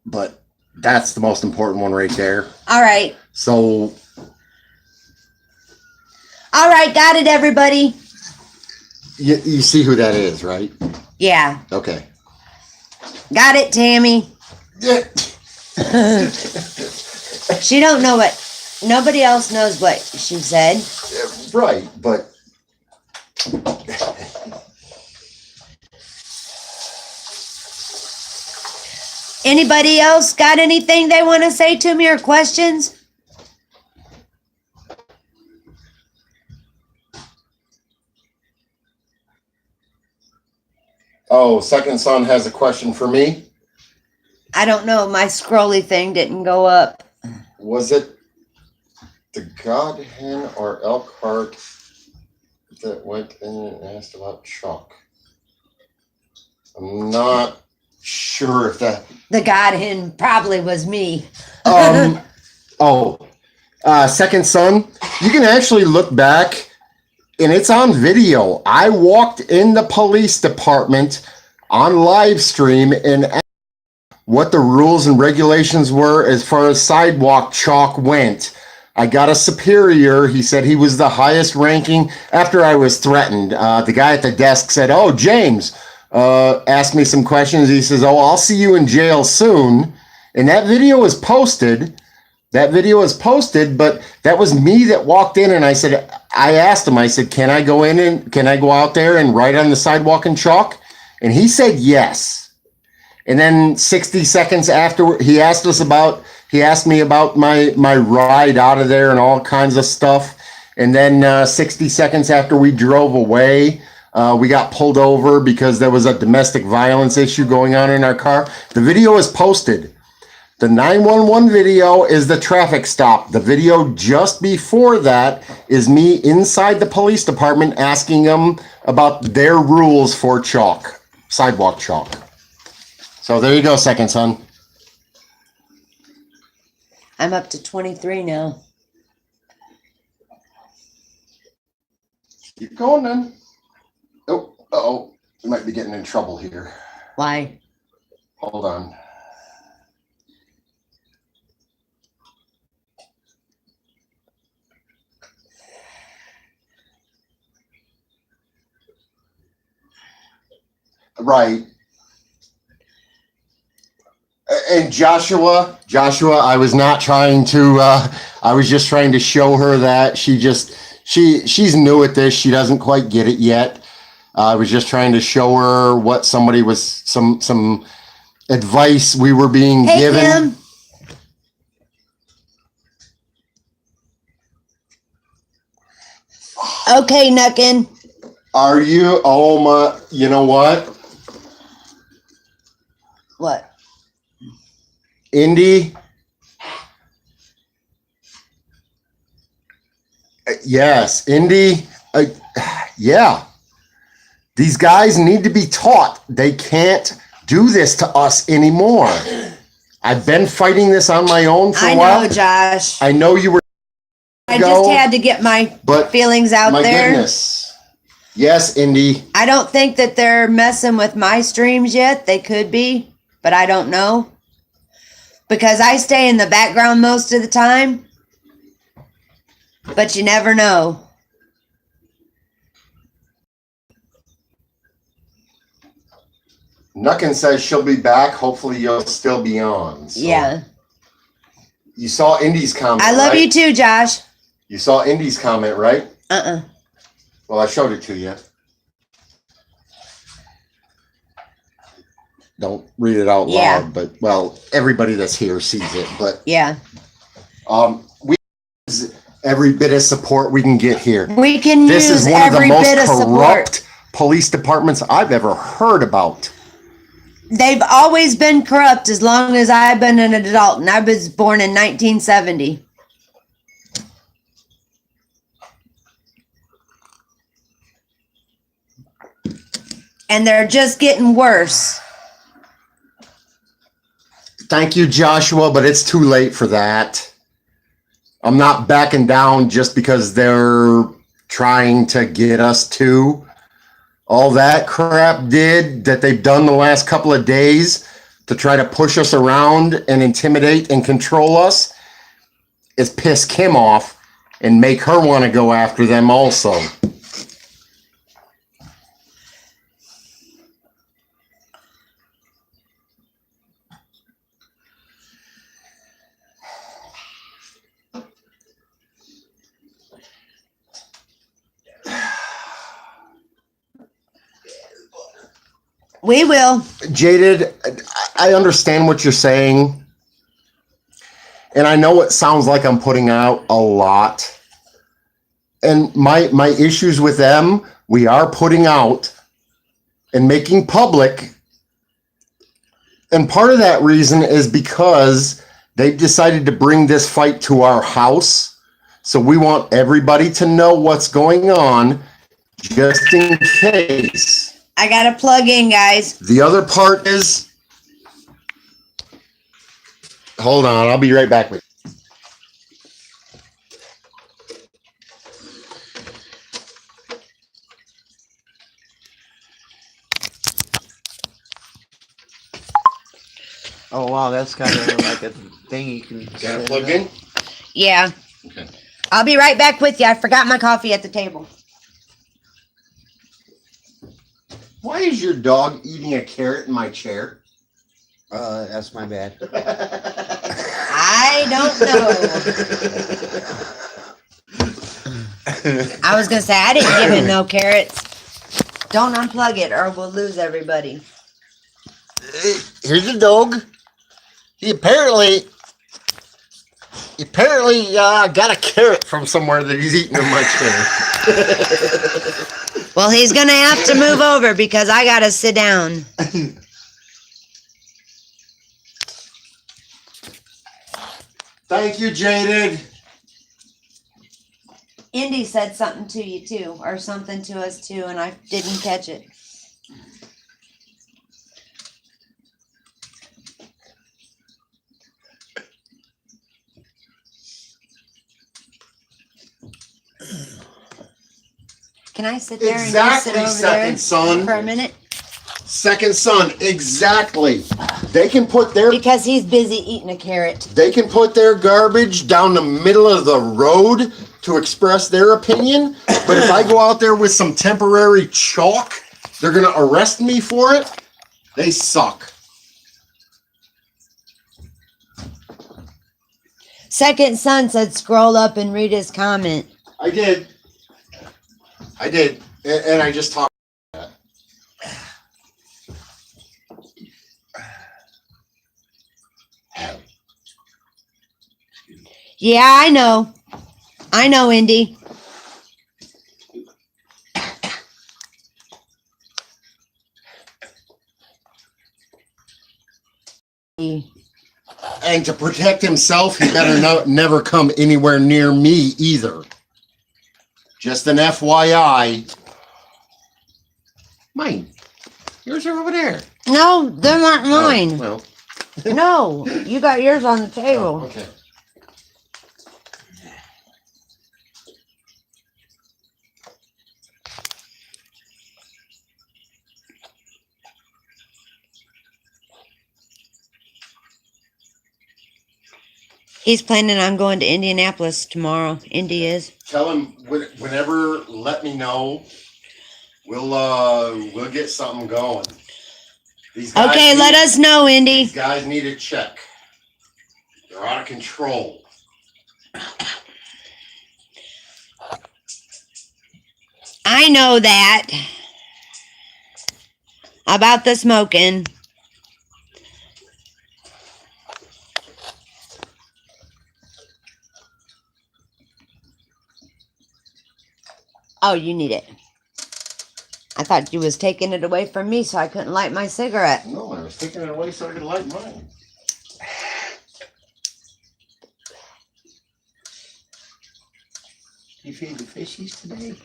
but that's the most important one right there. All right. So All right, got it, everybody. you see who that is, right? Yeah. Okay. Got it, Tammy. Yeah. She don't know what. Nobody else knows what she said. Right, but Anybody else got anything they want to say to me or questions? oh, second son has a question for me. I don't know. My scrolly thing didn't go up. Was it the God Hen or Elkhart that went in and asked about Chuck? I'm not sure if that. The God hen probably was me. Second son, you can actually look back and it's on video. I walked in the police department on live stream and asked what the rules and regulations were as far as sidewalk chalk went. I got a superior. He said he was the highest ranking after I was threatened. The guy at the desk said, "Oh, James, asked me some questions." He says, "Oh, I'll see you in jail soon." And that video is posted. But that was me that walked in and I asked him, I said, can I go out there and write on the sidewalk in chalk? And he said yes. And then 60 seconds after he asked me about my ride out of there and all kinds of stuff. And then 60 seconds after we drove away, we got pulled over because there was a domestic violence issue going on in our car. The video is posted. The 911 video is the traffic stop. The video just before that is me inside the police department asking them about their rules for chalk, sidewalk chalk. So there you go, second son. I'm up to 23 now. Keep going then. Oh, you might be getting in trouble here. Why? Hold on. Right. And Joshua, I was not trying to, I was just trying to show her that she's new at this. She doesn't quite get it yet. I was just trying to show her what somebody was, some advice we were being Hey, given. Kim. Okay, Nuckin. Are you, oh my, you know what? What? Indy? Yes, Indy. Yeah. These guys need to be taught. They can't do this to us anymore. I've been fighting this on my own for a while. I know, Josh. I know you were. I just had to get my but feelings out my there. goodness. Yes, Indy. I don't think that they're messing with my streams yet. They could be, but I don't know. Because I stay in the background most of the time. But you never know. Nuckin says she'll be back. Hopefully you'll still be on. So. Yeah. You saw Indy's comment, I love right? you too, Josh. You saw Indy's comment, right? Uh-uh. Well, I showed it to you. Don't read it out loud, Yeah. but well, everybody that's here sees it. But Yeah. we use every bit of support we can get here. We can This use is one of the every most bit of support. corrupt police departments I've ever heard about. They've always been corrupt as long as I've been an adult, and I was born in 1970. And they're just getting worse. Thank you, Joshua, but it's too late for that. I'm not backing down just because they're trying to get us to. All that crap that they've done the last couple of days to try to push us around and intimidate and control us is piss Kim off and make her want to go after them also. We will. Jaded, I understand what you're saying. And I know it sounds like I'm putting out a lot. And my issues with them, we are putting out and making public. And part of that reason is because they've decided to bring this fight to our house. So we want everybody to know what's going on just in case. I got to plug in, guys. The other part is, hold on, I'll be right back with you. Oh wow, that's kind of like a thing you can. Got it plugged in? Yeah. Okay. I'll be right back with you. I forgot my coffee at the table. Why is your dog eating a carrot in my chair? That's my bad. I don't know. I was going to say, I didn't give him no carrots. Don't unplug it or we'll lose everybody. Here's the dog. He apparently got a carrot from somewhere that he's eating in my chair. Well, he's going to have to move over because I got to sit down. Thank you, Jaded. Indy said something to you too, or something to us too, and I didn't catch it. Can I sit there Exactly, and just sit over there second son. for a minute? Second son, exactly. They can put their Because he's busy eating a carrot. They can put their garbage down the middle of the road to express their opinion. But if I go out there with some temporary chalk they're gonna arrest me for it. They suck. Second Son said scroll up and read his comment. I did. And I just talked. Yeah, I know. I know, Indy. And to protect himself, he better never come anywhere near me either. Just an FYI. Mine. Yours are over there. No, they're not mine. Oh, well, No, you got yours on the table. okay. He's planning on going to Indianapolis tomorrow. Indy is. Tell him whenever. Let me know. We'll get something going. These guys Okay, let us know, Indy. These guys need a check. They're out of control. I know that. About the smoking. Oh, you need it. I thought you was taking it away from me so I couldn't light my cigarette. No, I was taking it away so I could light mine. You feed the fishies today?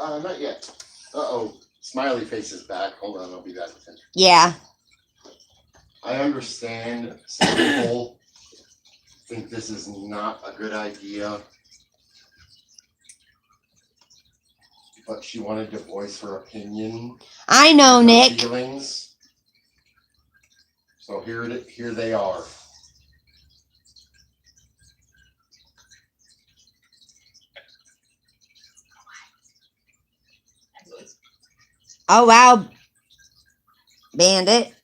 Not yet. Uh-oh. Smiley face is back. Hold on, I'll be back with him. Yeah. I understand some people think this is not a good idea. But she wanted to voice her opinion. I know, her Nick. Feelings. So here they are. Oh, wow. Bandit.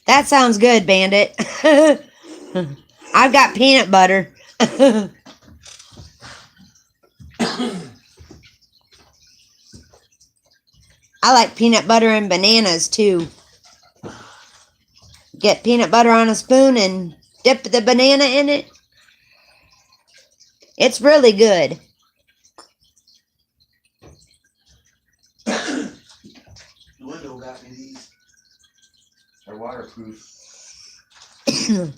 That sounds good, Bandit. I've got peanut butter. I like peanut butter and bananas too. Get peanut butter on a spoon and dip the banana in it. It's really good. The window got me these. They're waterproof. Good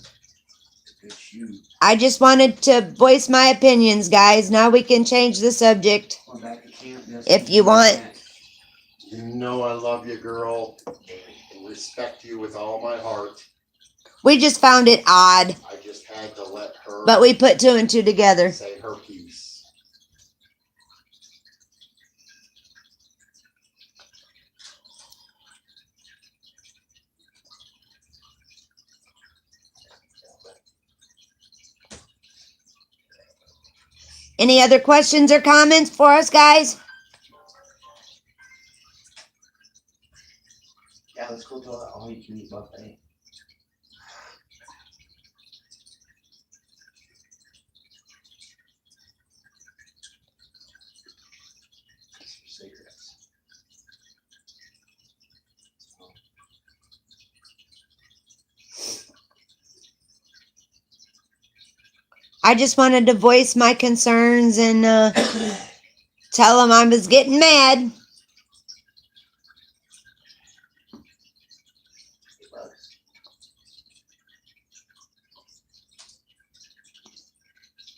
shoe. I just wanted to voice my opinions, guys. Now we can change the subject Going back to camp if you want. You know I love you, girl. And respect you with all my heart. We just found it odd, I just had to let her but we put two and two together. say her piece. Any other questions or comments for us, guys? Yeah, let's go to an all-you-can-eat buffet. Cigarettes. I just wanted to voice my concerns and tell them I was getting mad.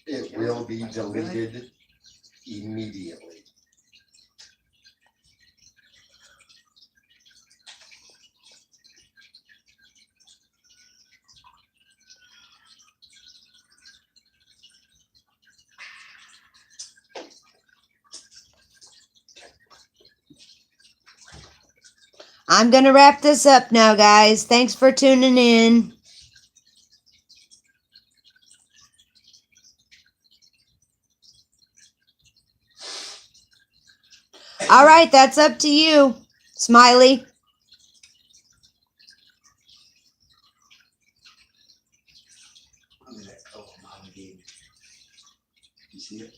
It will be deleted immediately. I'm going to wrap this up now, guys. Thanks for tuning in. All right, that's up to you, Smiley. Look at that color Mama gave me. You see it?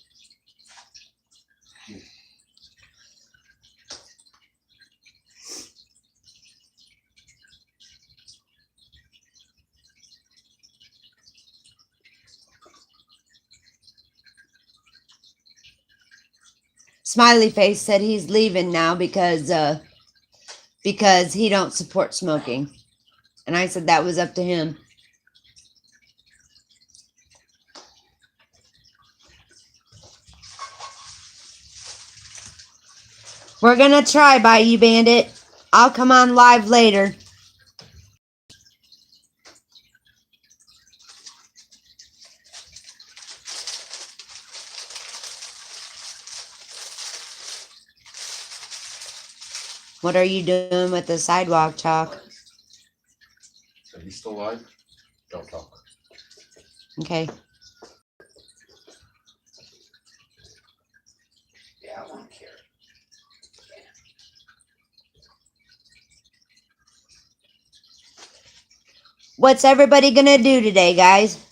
Smiley Face said he's leaving now because he don't support smoking. And I said that was up to him. We're gonna try, Bayou Bandit. I'll come on live later. What are you doing with the sidewalk chalk? Are you still live? Don't talk. Okay. Yeah, I want carrot. What's everybody gonna do today, guys?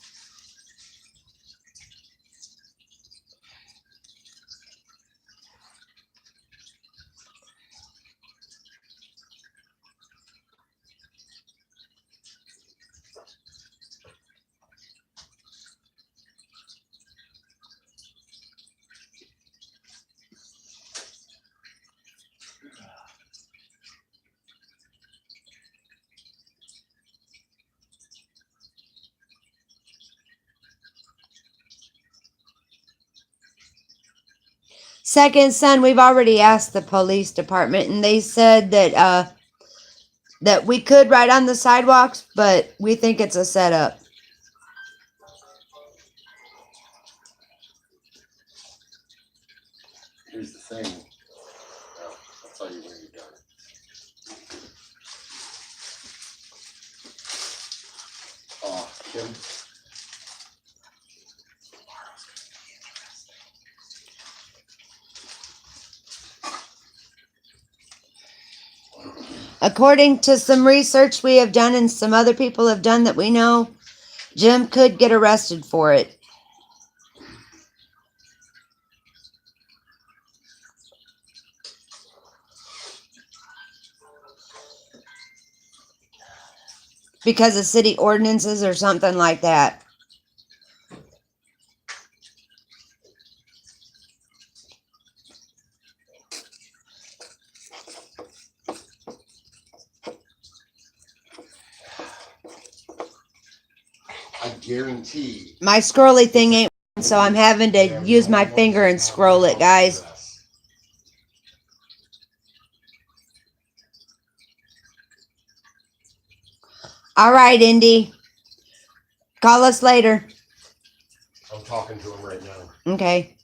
Second son, we've already asked the police department, and they said that that we could ride on the sidewalks, but we think it's a setup. Here's the thing. Well, I'll tell you when you're done. Oh, Kim. According to some research we have done and some other people have done that we know, Jim could get arrested for it. Because of city ordinances or something like that. I guarantee. My scrolly thing ain't, so I'm having to use my finger and scroll it, guys. All right, Indy. Call us later. I'm talking to him right now. Okay.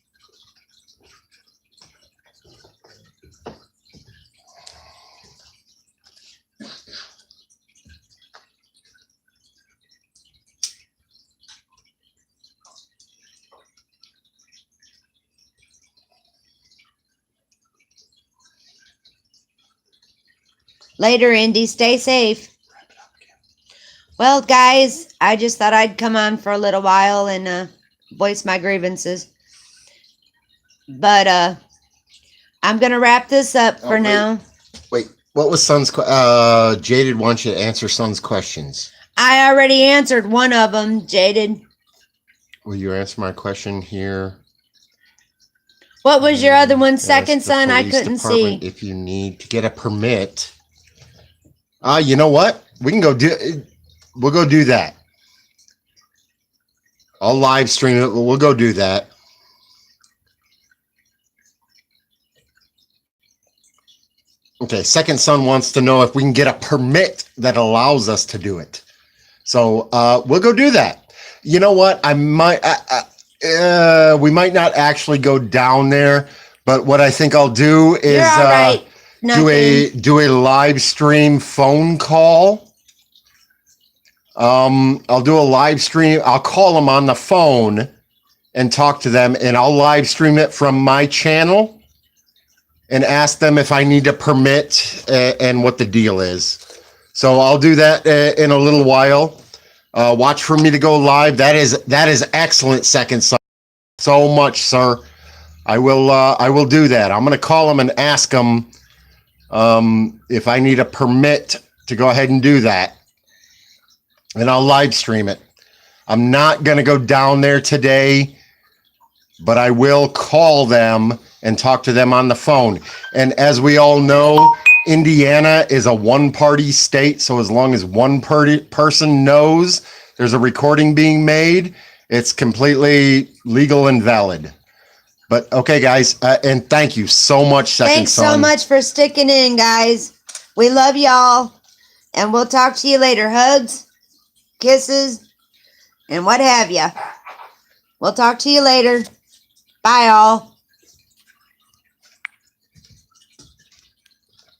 Later, Indy. Stay safe. Well, guys, I just thought I'd come on for a little while and voice my grievances. But I'm going to wrap this up for now. Wait, what was Son's Jaded wants you to answer Son's questions. I already answered one of them, Jaded. Will you answer my question here? What was your other one? Ask Second the son, I police couldn't department see. if you need to get a permit. You know what? We can go do. We'll go do that. I'll live stream it. We'll go do that. Okay, second son wants to know if we can get a permit that allows us to do it. So we'll go do that. You know what? I might. We might not actually go down there, but what I think I'll do is You're all right. do a live stream phone call. I'll do a live stream. I'll call them on the phone and talk to them, and I'll live stream it from my channel. and ask them if I need a permit and what the deal is. So I'll do that in a little while. Watch for me to go live. That is excellent, Second Son. So much, sir. I will do that. I'm gonna call them and ask them if I need a permit to go ahead and do that, and I'll live stream it. I'm not gonna go down there today, but I will call them and talk to them on the phone. And as we all know, Indiana is a one-party state, so as long as one person knows there's a recording being made, it's completely legal and valid. But okay, guys, and thank you so much, Second Thanks Son. so much for sticking in, guys. We love y'all, and we'll talk to you later. Hugs, kisses, and what have you. We'll talk to you later. Bye, all.